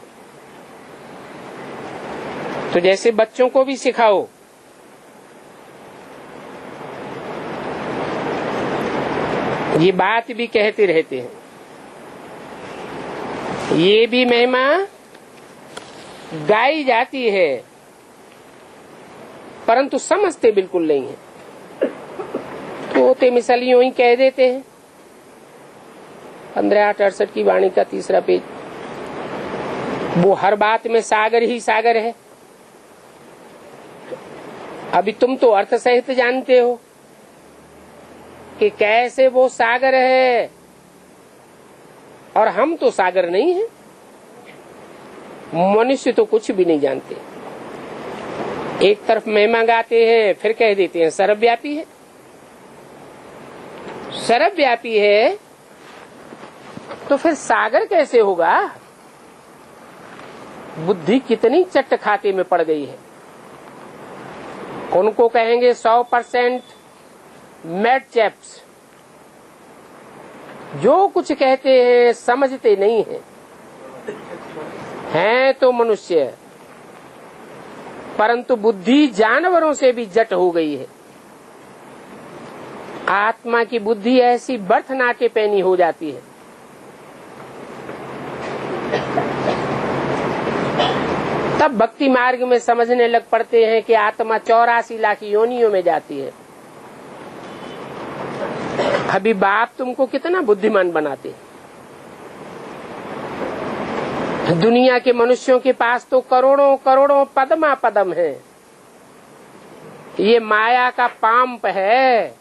तो जैसे बच्चों को भी सिखाओ, ये बात भी कहते रहते हैं, ये भी महिमा गाई जाती है परंतु समझते बिल्कुल नहीं है। तो होते मिसल यूं ही कह देते हैं। 15/8/68 की वाणी का 3रा पेज। वो हर बात में सागर ही सागर है। अभी तुम तो अर्थ सहित जानते हो कि कैसे वो सागर है, और हम तो सागर नहीं है। मनुष्य तो कुछ भी नहीं जानते। एक तरफ महिमा गाते हैं, फिर कह देते हैं सर्वव्यापी है। सर्वव्यापी है तो फिर सागर कैसे होगा? बुद्धि कितनी चट्ट खाते में पड़ गई है। उनको कहेंगे 100% मैड चैप्स, जो कुछ कहते हैं समझते नहीं हैं तो मनुष्य, परंतु बुद्धि जानवरों से भी जट हो गई है। आत्मा की बुद्धि ऐसी बर्थ नाके पैनी हो जाती है। तब भक्ति मार्ग में समझने लग पड़ते हैं कि आत्मा 84 लाख योनियों में जाती है। अभी बाप तुमको कितना बुद्धिमान बनाते। दुनिया के मनुष्यों के पास तो करोड़ों करोड़ों पदमा पदम है। ये माया का पांप है,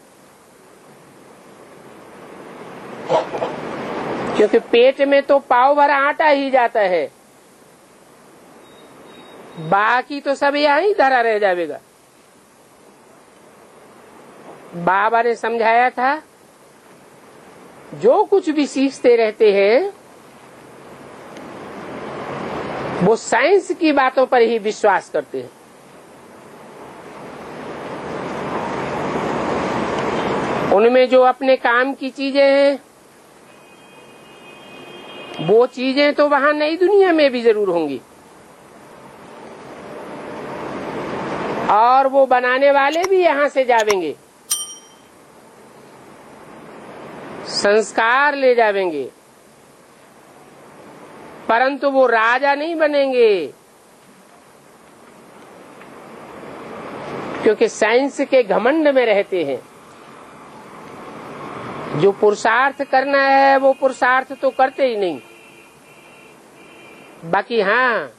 क्योंकि पेट में तो पाव भर आटा ही जाता है, बाकी तो सब यहां ही धरा रह जाएगा। बाबा ने समझाया था, जो कुछ भी सीखते रहते हैं वो साइंस की बातों पर ही विश्वास करते हैं। उनमें जो अपने काम की चीजें हैं वो चीजें तो वहां नई दुनिया में भी जरूर होंगी, और वो बनाने वाले भी यहां से जावेंगे, संस्कार ले जावेंगे, परंतु वो राजा नहीं बनेंगे, क्योंकि साइंस के घमंड में रहते हैं। जो पुरुषार्थ करना है वो पुरुषार्थ तो करते ही नहीं। बाकी हाँ,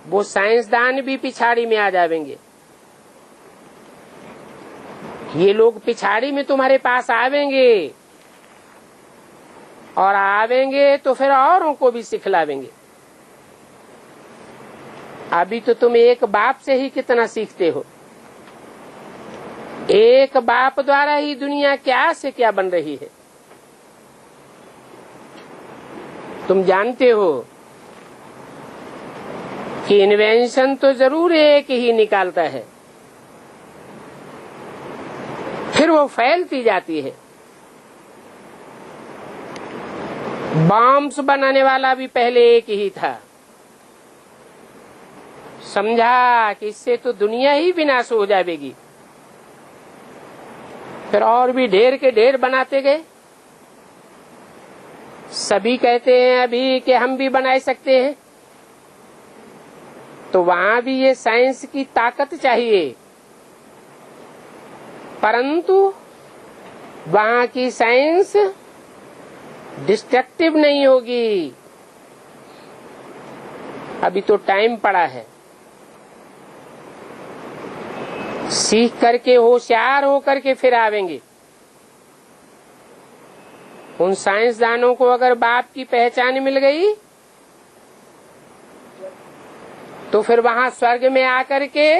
वो साइंसदान भी पिछाड़ी में आ जाएंगे। ये लोग पिछाड़ी में तुम्हारे पास आवेंगे, और आवेंगे तो फिर औरों को भी सिखलावेंगे। अभी तो तुम एक बाप से ही कितना सीखते हो। एक बाप द्वारा ही दुनिया क्या से क्या बन रही है। तुम जानते हो कि इन्वेंशन तो जरूर एक ही निकालता है, फिर वो फैलती जाती है। बॉम्ब्स बनाने वाला भी पहले एक ही था, समझा कि इससे तो दुनिया ही विनाश हो जाएगी, फिर और भी ढेर के ढेर बनाते गए। सभी कहते हैं अभी कि हम भी बना सकते हैं, तो वहां भी ये साइंस की ताकत चाहिए, परंतु वहां की साइंस डिस्ट्रक्टिव नहीं होगी। अभी तो टाइम पड़ा है। सीख करके होशियार होकर के फिर आवेंगे। उन साइंसदानों को अगर बाप की पहचान मिल गई तो फिर वहां स्वर्ग में आकर के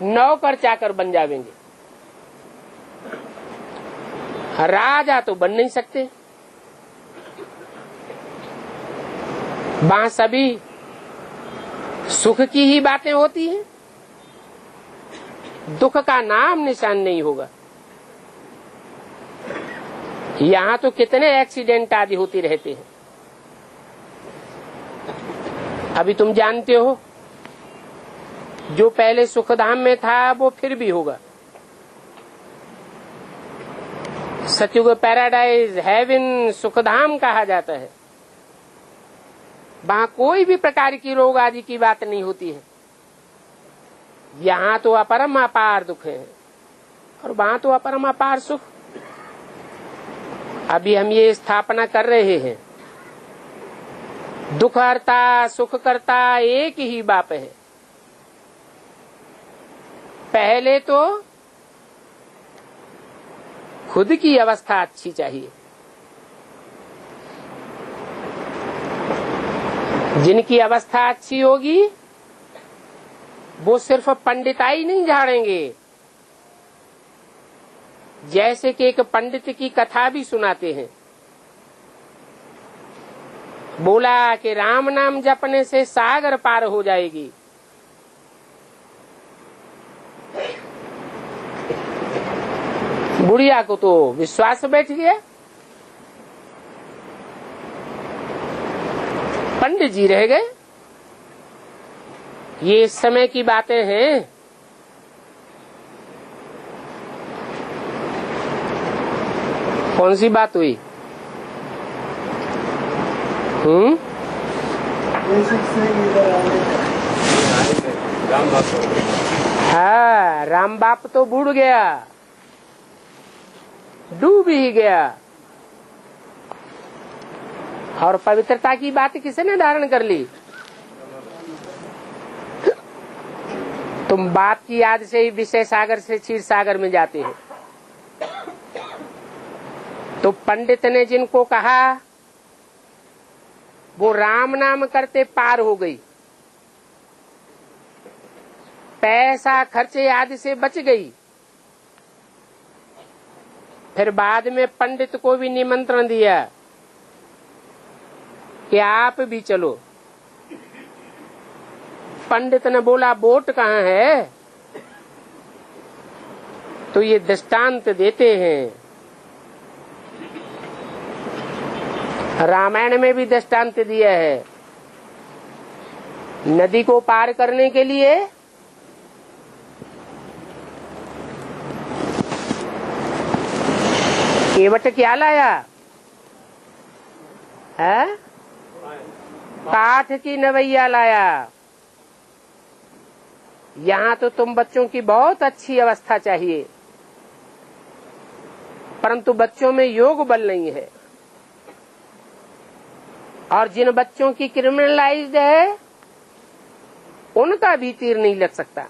नौकर चाकर बन जावेंगे, राजा तो बन नहीं सकते। वहां सभी सुख की ही बातें होती हैं। दुख का नाम निशान नहीं होगा। यहाँ तो कितने एक्सीडेंट आदि होते रहते हैं। अभी तुम जानते हो, जो पहले सुखधाम में था वो फिर भी होगा। सतयुग पैराडाइज, हेवन, सुखधाम कहा जाता है। वहां कोई भी प्रकार की रोग आदि की बात नहीं होती है। यहाँ तो अपरम अपार दुख है और वहां तो अपरम अपार सुख। अभी हम ये स्थापना कर रहे हैं, दुख हरता सुख करता एक ही बाप है। पहले तो खुद की अवस्था अच्छी चाहिए। जिनकी अवस्था अच्छी होगी वो सिर्फ पंडिताई नहीं झाड़ेंगे। जैसे कि एक पंडित की कथा भी सुनाते हैं, बोला कि राम नाम जपने से सागर पार हो जाएगी। बुढ़िया को तो विश्वास बैठ गया। पंडित जी रह गए। ये इस समय की बातें हैं। कौन सी बात हुई? हाँ, राम बाप तो बूढ़ गया, डूब ही गया। और पवित्रता की बात किसने धारण कर ली? तुम बाप की याद से ही विषय सागर से क्षीर सागर में जाते हैं। तो पंडित ने जिनको कहा वो राम नाम करते पार हो गई, पैसा खर्चे आदि से बच गई। फिर बाद में पंडित को भी निमंत्रण दिया कि आप भी चलो। पंडित ने बोला वोट कहाँ है? तो ये दृष्टांत देते हैं। रामायण में भी दृष्टांत दिया है। नदी को पार करने के लिए केवट क्या लाया है? काठ की नवैया लाया। यहाँ तो तुम बच्चों की बहुत अच्छी अवस्था चाहिए, परंतु बच्चों में योग बल नहीं है। और जिन बच्चों की क्रिमिनलाइज्ड है उनका भी तीर नहीं लग सकता।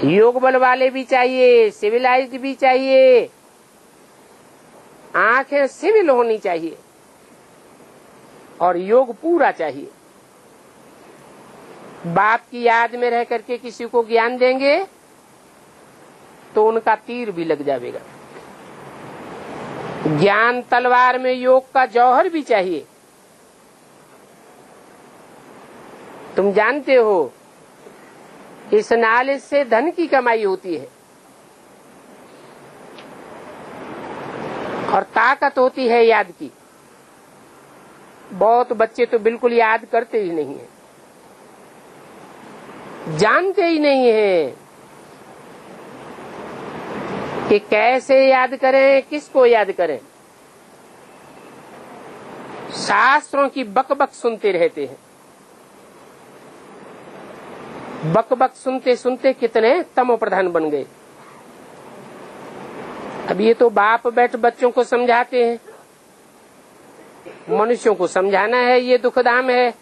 योग बल वाले भी चाहिए, सिविलाइज्ड भी चाहिए, आंखें सिविल होनी चाहिए और योग पूरा चाहिए। बाप की याद में रह करके किसी को ज्ञान देंगे तो उनका तीर भी लग जाएगा। ज्ञान तलवार में योग का जौहर भी चाहिए। तुम जानते हो इस नॉलेज से धन की कमाई होती है और ताकत होती है याद की। बहुत बच्चे तो बिल्कुल याद करते ही नहीं है, जानते ही नहीं है कि कैसे याद करें, किसको याद करें। शास्त्रों की बकबक सुनते रहते हैं। बकबक सुनते सुनते कितने तमो प्रधान बन गए। अब ये तो बाप बैठ बच्चों को समझाते हैं। मनुष्यों को समझाना है ये दुखधाम है,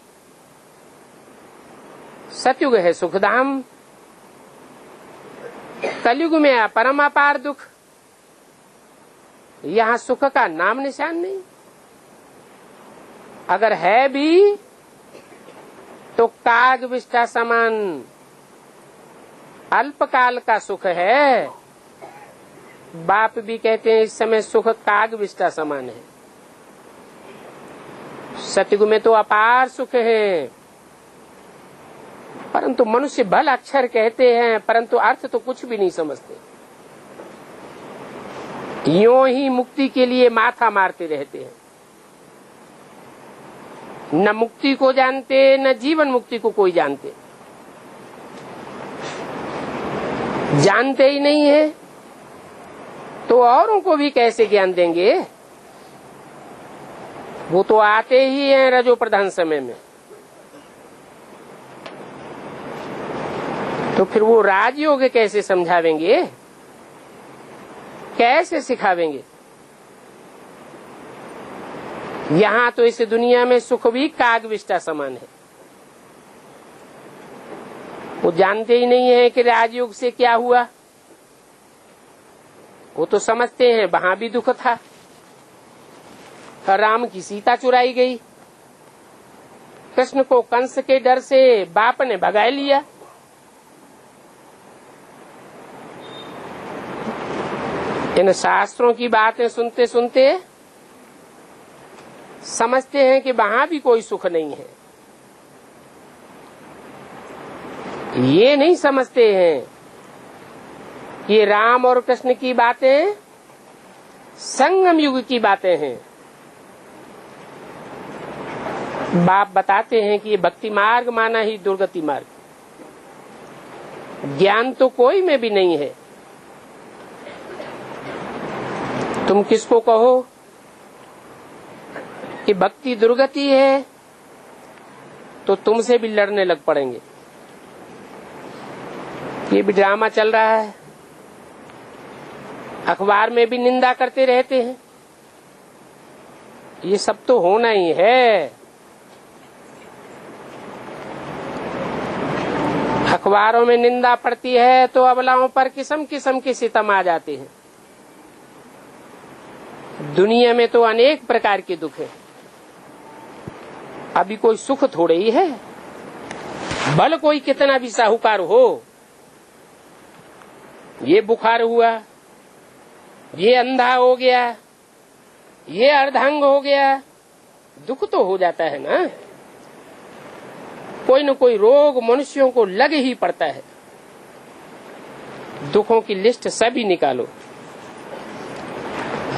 सतयुग है सुखधाम। कलयुग में परम अपार दुख। यहाँ सुख का नाम निशान नहीं। अगर है भी तो काग विष्ठा समान अल्पकाल का सुख है। बाप भी कहते हैं इस समय सुख काग विष्ठा समान है। सतयुग में तो अपार सुख है। परंतु मनुष्य भल अक्षर कहते हैं, परंतु अर्थ तो कुछ भी नहीं समझते। यूं ही मुक्ति के लिए माथा मारते रहते हैं, न मुक्ति को जानते, न जीवन मुक्ति को कोई जानते। जानते ही नहीं है तो औरों को भी कैसे ज्ञान देंगे? वो तो आते ही हैं रजो प्रधान समय में, तो फिर वो राजयोग कैसे समझावेंगे, कैसे सिखावेंगे? यहाँ तो इस दुनिया में सुख भी कागविष्टा समान है। वो जानते ही नहीं है कि राजयोग से क्या हुआ। वो तो समझते हैं वहां भी दुख था, राम की सीता चुराई गई, कृष्ण को कंस के डर से बाप ने भगा लिया। इन शास्त्रों की बातें सुनते सुनते समझते हैं कि वहां भी कोई सुख नहीं है। ये नहीं समझते हैं कि राम और कृष्ण की बातें संगम युग की बातें हैं। बाप बताते हैं कि ये भक्ति मार्ग माना ही दुर्गति मार्ग, ज्ञान तो कोई में भी नहीं है। तुम किसको कहो कि भक्ति दुर्गति है तो तुमसे भी लड़ने लग पड़ेंगे। ये भी ड्रामा चल रहा है, अखबार में भी निंदा करते रहते हैं। ये सब तो होना ही है। अखबारों में निंदा पड़ती है तो अबलाओं पर किस्म किस्म के सितम आ जाते हैं। दुनिया में तो अनेक प्रकार के दुख है, अभी कोई सुख थोड़े ही है। भल कोई कितना भी साहूकार हो, ये बुखार हुआ, ये अंधा हो गया, ये अर्धांग हो गया, दुख तो हो जाता है ना। कोई न कोई रोग मनुष्यों को लग ही पड़ता है। दुखों की लिस्ट सभी निकालो।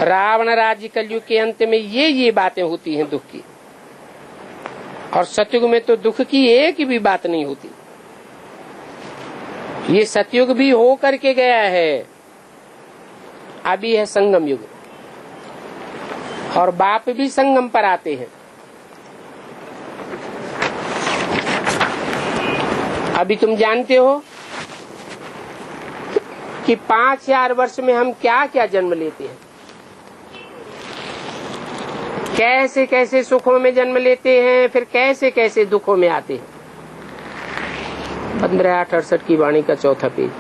रावण राज्य कलयुग के अंत में ये बातें होती हैं दुख की, और सतयुग में तो दुख की एक भी बात नहीं होती। ये सतयुग भी हो करके गया है, अभी है संगम युग, और बाप भी संगम पर आते हैं। अभी तुम जानते हो कि 5000 वर्ष में हम क्या क्या जन्म लेते हैं, कैसे कैसे सुखों में जन्म लेते हैं, फिर कैसे कैसे दुखों में आते हैं। 1568 की वाणी का 4था पेज।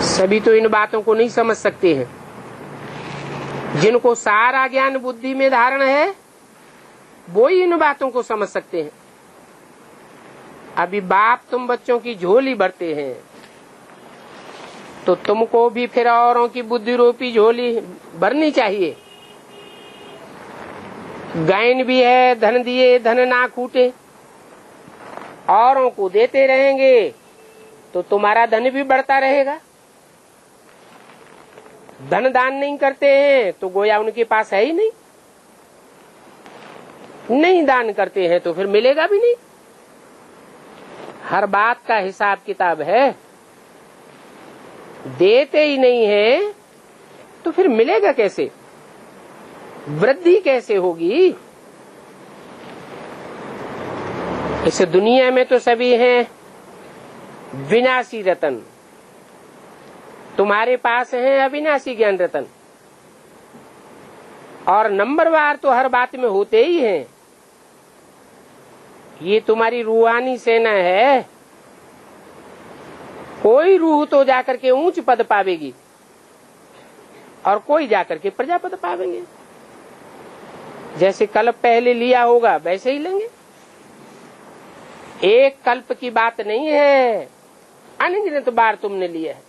सभी तो इन बातों को नहीं समझ सकते हैं। जिनको सारा ज्ञान बुद्धि में धारण है वो ही इन बातों को समझ सकते हैं। अभी बाप तुम बच्चों की झोली भरते हैं तो तुमको भी फिर औरों की बुद्धि रूपी झोली भरनी चाहिए। गायन भी है, धन दिए धन ना कूटे, औरों को देते रहेंगे तो तुम्हारा धन भी बढ़ता रहेगा। धन दान नहीं करते हैं तो गोया उनके पास है ही नहीं, नहीं दान करते हैं तो फिर मिलेगा भी नहीं। हर बात का हिसाब किताब है। देते ही नहीं है तो फिर मिलेगा कैसे, वृद्धि कैसे होगी। इस दुनिया में तो सभी हैं विनाशी रतन, तुम्हारे पास है अविनाशी ज्ञान रतन, और नंबरवार तो हर बात में होते ही हैं। ये तुम्हारी रूहानी सेना है। कोई रूह तो जाकर के ऊंच पद पावेगी और कोई जाकर के प्रजापद पावेंगे। जैसे कल्प पहले लिया होगा वैसे ही लेंगे। एक कल्प की बात नहीं है, अनगिनत बार तुमने लिया है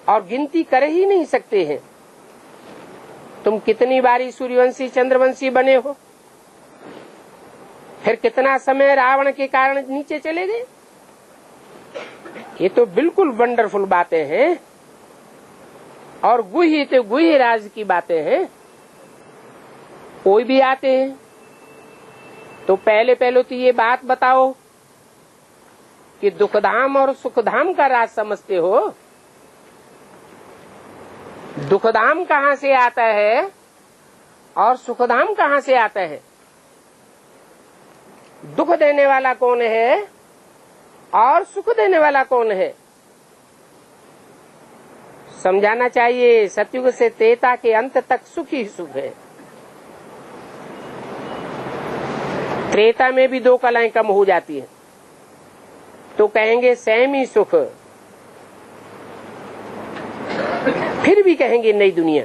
और गिनती कर ही नहीं सकते हैं। तुम कितनी बारी सूर्यवंशी चंद्रवंशी बने हो, फिर कितना समय रावण के कारण नीचे चले गए। ये तो बिल्कुल वंडरफुल बातें हैं और गुह्य राज की बातें हैं। कोई भी आते हैं तो पहले तो ये बात बताओ कि दुखधाम और सुखधाम का राज समझते हो। दुखधाम कहाँ से आता है और सुखधाम कहाँ से आता है? दुख देने वाला कौन है और सुख देने वाला कौन है? समझाना चाहिए। सतयुग से त्रेता के अंत तक सुख ही सुख है। त्रेता में भी 2 कलाएं कम हो जाती हैं तो कहेंगे सेम ही सुख, फिर भी कहेंगे नई दुनिया।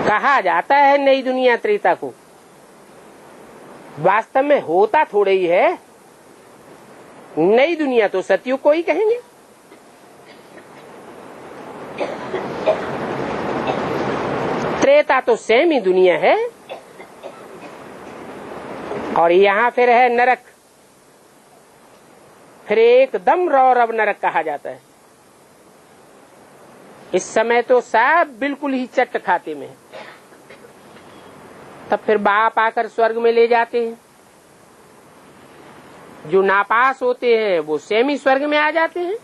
कहा जाता है नई दुनिया त्रेता को, वास्तव में होता थोड़े ही है। नई दुनिया तो सतयुग को ही कहेंगे। त्रेता तो सेम ही दुनिया है। और यहाँ फिर है नरक, फिर एकदम रौरव नरक कहा जाता है। इस समय तो सब बिल्कुल ही चट खाते में, तब फिर बाप आकर स्वर्ग में ले जाते हैं। जो नापास होते हैं वो सेमी स्वर्ग में आ जाते हैं।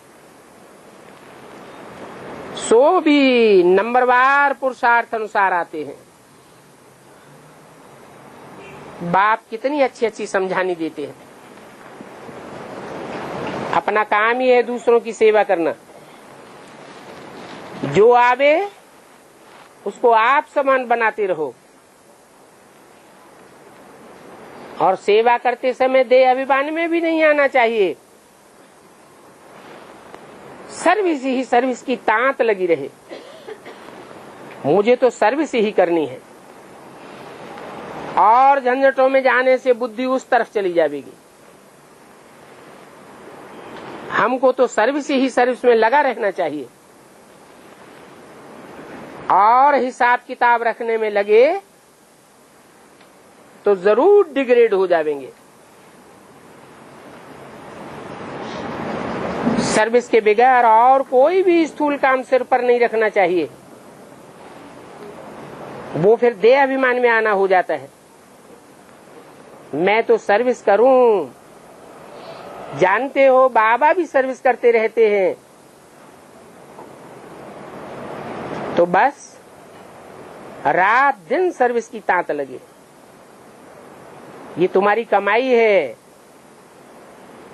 सो भी नंबरवार पुरुषार्थ अनुसार आते हैं। बाप कितनी अच्छी समझानी देते हैं। अपना काम ही है दूसरों की सेवा करना। जो आवे उसको आप समान बनाते रहो और सेवा करते समय देह अभिमान में भी नहीं आना चाहिए। सर्विस ही सर्विस की तांत लगी रहे। मुझे तो सर्विस ही करनी है और झंझटों में जाने से बुद्धि उस तरफ चली जाएगी। हमको तो सर्विस ही सर्विस में लगा रहना चाहिए और हिसाब किताब रखने में लगे तो जरूर डिग्रेड हो जाएंगे। सर्विस के बगैर और कोई भी स्थूल काम सिर पर नहीं रखना चाहिए। वो फिर देह अभिमान में आना हो जाता है। मैं तो सर्विस करूं। जानते हो बाबा भी सर्विस करते रहते हैं। तो बस रात दिन सर्विस की तांत लगे। ये तुम्हारी कमाई है।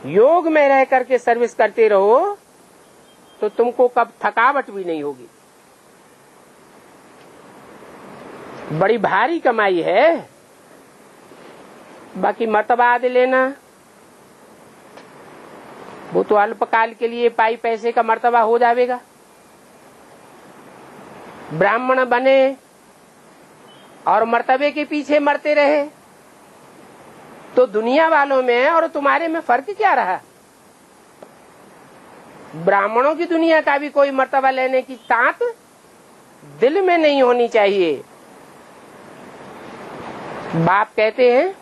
योग में रह करके सर्विस करते रहो तो तुमको कब थकावट भी नहीं होगी। बड़ी भारी कमाई है। बाकी मर्तबा आदि लेना वो तो अल्पकाल के लिए पाई पैसे का मर्तबा हो जाएगा। ब्राह्मण बने और मर्तबे के पीछे मरते रहे तो दुनिया वालों में और तुम्हारे में फर्क क्या रहा? ब्राह्मणों की दुनिया का भी कोई मर्तबा लेने की तांत दिल में नहीं होनी चाहिए। बाप कहते हैं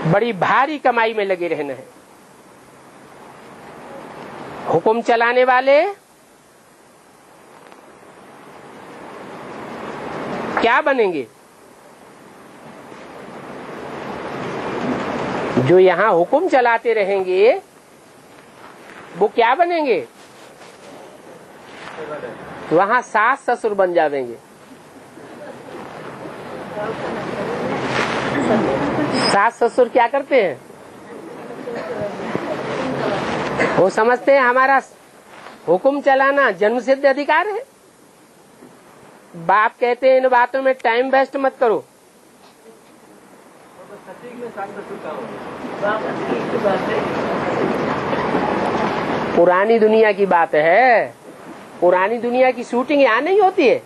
बड़ी भारी कमाई में लगे रहना है। हुक्म चलाने वाले क्या बनेंगे? जो यहाँ हुक्म चलाते रहेंगे वो क्या बनेंगे? वहाँ सास ससुर बन जाएंगे। सास ससुर क्या करते हैं? वो समझते हैं हमारा हुक्म चलाना जन्मसिद्ध अधिकार है। बाप कहते हैं इन बातों में टाइम वेस्ट मत करो। पुरानी दुनिया की बात है। पुरानी दुनिया की शूटिंग यहाँ नहीं होती है।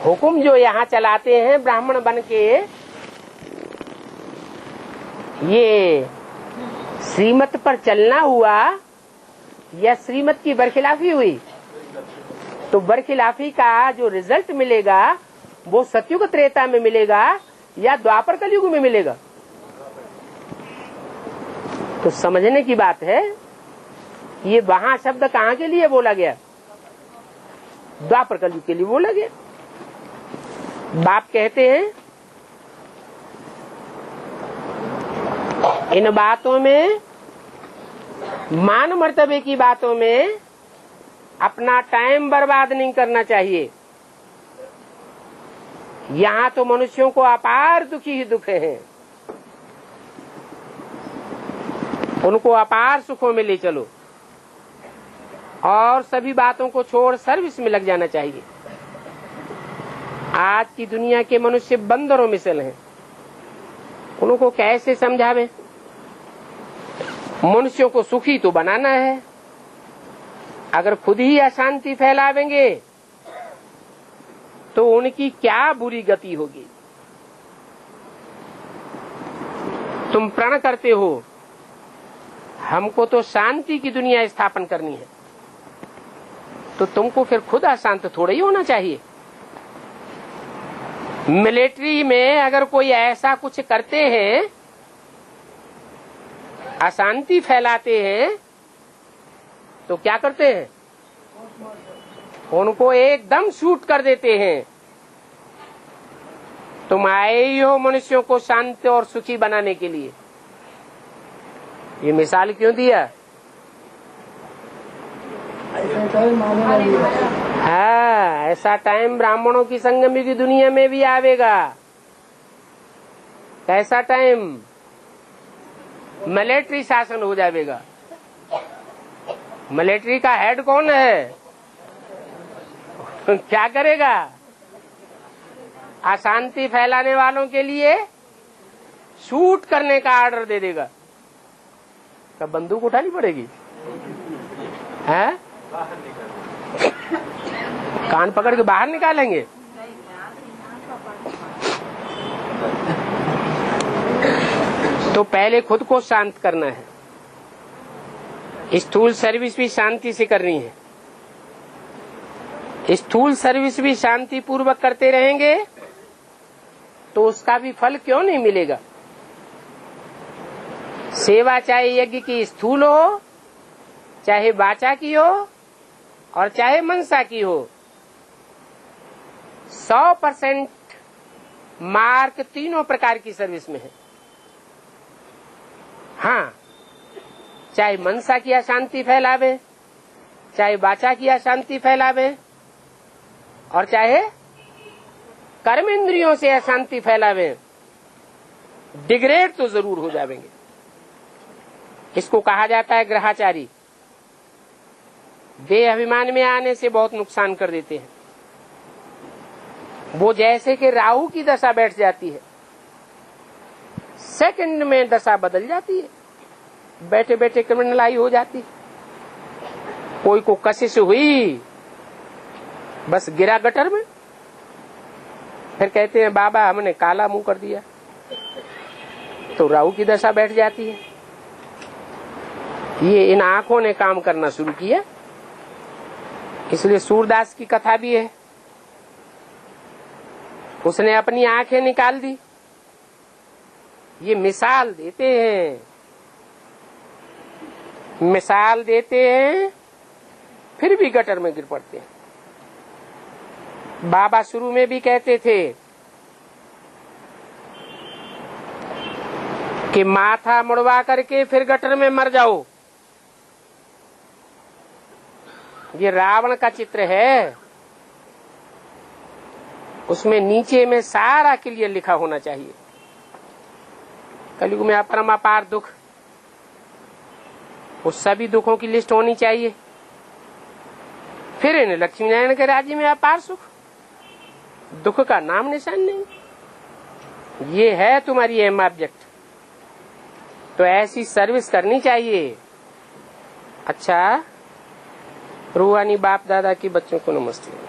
हुक्म जो यहाँ चलाते हैं ब्राह्मण बन के, ये श्रीमत पर चलना हुआ या श्रीमत की बरखिलाफी हुई? तो बरखिलाफी का जो रिजल्ट मिलेगा वो सतयुग त्रेता में मिलेगा या द्वापर कलयुग में मिलेगा? तो समझने की बात है, ये वहां शब्द कहाँ के लिए बोला गया? द्वापर कलयुग के लिए बोला गया। बाप कहते हैं इन बातों में, मान मर्तबे की बातों में अपना टाइम बर्बाद नहीं करना चाहिए। यहाँ तो मनुष्यों को अपार दुखी ही दुख हैं, उनको अपार सुखों में ले चलो और सभी बातों को छोड़ सर्विस में लग जाना चाहिए। आज की दुनिया के मनुष्य बंदरों मिसल हैं, उनको कैसे समझावे? मनुष्यों को सुखी तो बनाना है, अगर खुद ही अशांति फैलावेंगे तो उनकी क्या बुरी गति होगी। तुम प्रण करते हो हमको तो शांति की दुनिया स्थापन करनी है, तो तुमको फिर खुद अशांत थोड़ा ही होना चाहिए। मिलिट्री में अगर कोई ऐसा कुछ करते हैं, अशांति फैलाते हैं, तो क्या करते हैं? उनको एकदम शूट कर देते हैं। तुम आए ही हो मनुष्यों को शांत और सुखी बनाने के लिए। ये मिसाल क्यों दिया? हाँ, ऐसा टाइम ब्राह्मणों की संगमी की दुनिया में भी आवेगा। कैसा टाइम? मिलिट्री शासन हो जाएगा। मिलिट्री का हेड कौन है? क्या करेगा? अशांति फैलाने वालों के लिए शूट करने का ऑर्डर दे देगा। कब बंदूक उठानी पड़ेगी? हैं? कान पकड़ के बाहर निकालेंगे। तो पहले खुद को शांत करना है। स्थूल सर्विस भी शांति से करनी है। स्थूल सर्विस भी शांति पूर्वक करते रहेंगे तो उसका भी फल क्यों नहीं मिलेगा। सेवा चाहे यज्ञ की स्थूल हो, चाहे वाचा की हो और चाहे मनसा की हो, 100% मार्क तीनों प्रकार की सर्विस में है। हाँ, चाहे मनसा की अशांति फैलावे, चाहे वाचा की अशांति फैलावे और चाहे कर्म इंद्रियों से अशांति फैलावे, डिग्रेड तो जरूर हो जाएंगे। इसको कहा जाता है ग्रहाचारी। देह अभिमान में आने से बहुत नुकसान कर देते हैं। वो जैसे कि राहु की दशा बैठ जाती है, सेकंड में दशा बदल जाती है, बैठे बैठे क्रिमिनलाई हो जाती। कोई को कशिश हुई, बस गिरा गटर में, फिर कहते हैं बाबा हमने काला मुंह कर दिया, तो राहु की दशा बैठ जाती है। ये इन आंखों ने काम करना शुरू किया। इसलिए सूरदास की कथा भी है, उसने अपनी आंखें निकाल दी। ये मिसाल देते हैं, मिसाल देते हैं, फिर भी गटर में गिर पड़ते हैं। बाबा शुरू में भी कहते थे कि माथा मुड़वा करके फिर गटर में मर जाओ। ये रावण का चित्र है, उसमें नीचे में सारा क्लियर लिखा होना चाहिए। कलयुग में अपरम अपार दुख, उस सभी दुखों की लिस्ट होनी चाहिए। फिर इन लक्ष्मी नारायण के राज्य में अपार सुख, दुख का नाम निशान नहीं। ये है तुम्हारी एम ऑब्जेक्ट, तो ऐसी सर्विस करनी चाहिए। अच्छा, रूहानी बाप दादा की बच्चों को नमस्ते।